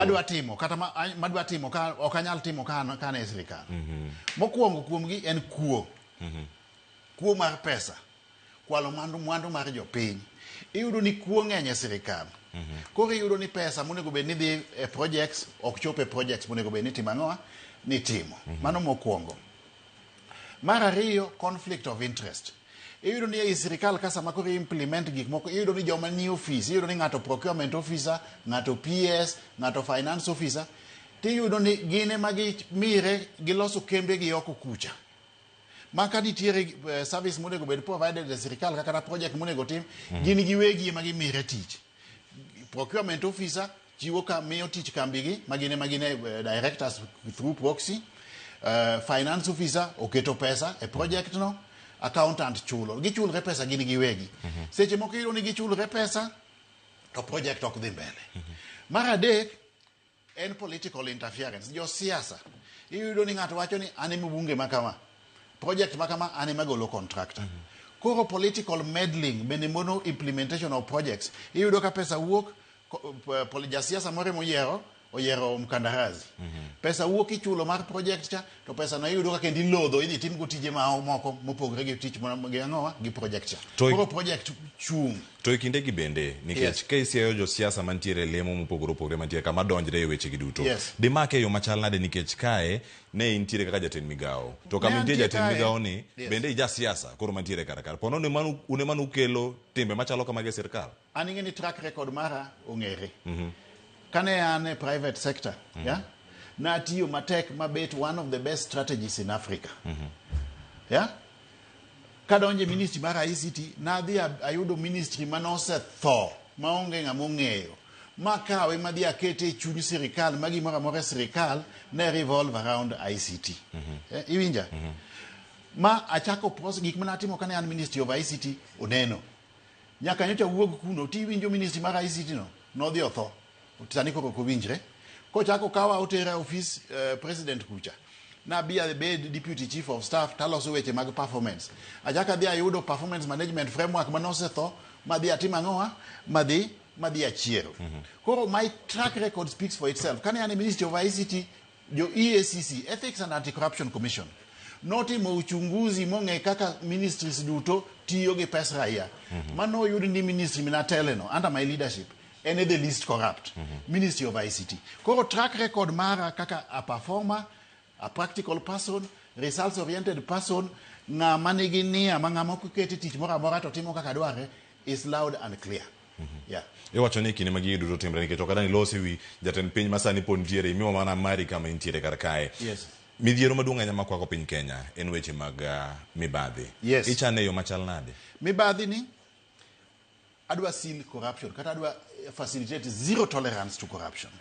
Adwa timo kata madwa timo ka okanyal timo kana e sirikal. Mokuongo kuomgi en kuo. Kuo mar pesa. Kwalo mwandu mar jopiny. Iyudo ni kuo ng'eny e sirikal. Koro iyudo ni pesa monego bed ni dhi e projects ok chope projects monego bed ni timo ang'owa ni timo. Mano mokuongo. Mar ariyo, conflict of interest. Iyudo ni e sirikal ka sama koro implement gik moko, iyudo ni joma ni office, iyudo ni ng'ato procurement officer, ng'ato PS, ng'ato finance officer, tiyudo ni gine magi mire giloso kembe gi oko kucha. Maka nitiere service monego bed provided e sirikal kaka project monego tim, gini giwegi ema gimire tich. Procurement officer chiwo ka miyo tich kambigi magine directors through proxy. Finance officer oketo pesa e project no, accountant chulo. Gichulre pesa gini giwegi. Seche moko iyudo ni gichulre pesa to project ok dhi mbele. Mar adek en political interference. Jo siasa iyudo ni ng'ato wacho ni an ema bunge makama. Project makama an ema golo contractor. Koro political meddling bende mono implementation of projects. Iyudo ka pesa wuok jasiasa moro oyiero mkandarasi. Pesa wuok ichulo mar project cha, to pesa no iyudo ka kendi lodho idhi tim go tije moko mopogre gi tich gi project cha. Koro project chung. To ikinde gi bende nikech ka isiayo jo siasa mantiere lemo mopogore mantiere kama donjre e weche gi duto. Di make yo machal nade nikech kae ne intiere kaka jatend migao. To kama intiere jatend migao ni bende ija siasa koro mantiere karakara. Pono ne manu kelo timbe machalo kama ge sirkal. An ing'e ni track record mara ong'ere. Kane an e private sector, na tiyo matek mabet one of the best strategies in Africa. Kadonje ministry mar ICT, na dhi ayudo ministry manose tho, maonge ng'ama ong'eyo. Makawe madhi akete e chuny sirikal, magimoro amora sirikal ne revolve around ICT. Iwinja? Ma achako gik manatimo kane an ministry of ICT oneno. Nyaka nyocha wuog kuno, tiwinjo ministry mar ICT no dhi otho. Tani koko kuwinjre. Kochako kawa otera office president kucha. Na bia the bed deputy chief of staff taloso weche mag performance. Ajaka dhia ayudo performance management framework manose tho, madhi atima ang'owa, madhi achiero. Koro my track record speaks for itself. Kane ane Ministry of ICT, jo EACC, Ethics and Anti-Corruption Commission, notimo uchunguzi mong'e kaka ministries duto tiyo gi pes raia. Mano yudi ni ministry minateleno under my leadership. Any the least corrupt. Ministry of ICT. Koro track record mara kaka a performer, a practical person, results oriented person, na manigi nia mang'ama kuketi tich mora mora to timo kaka dware is loud and clear. Iwacho ni kine magi duto timre nikech okada ni losi wi jatend piny masani pon tiere imiwa mana mari kama intiere kar kae. Midhiero maduong' ahinya makwako piny Kenya en weche mag mibadhi. Ichane yo machal nade? Mibadhi ni adwa seal corruption kata adwa facilitate zero tolerance to corruption.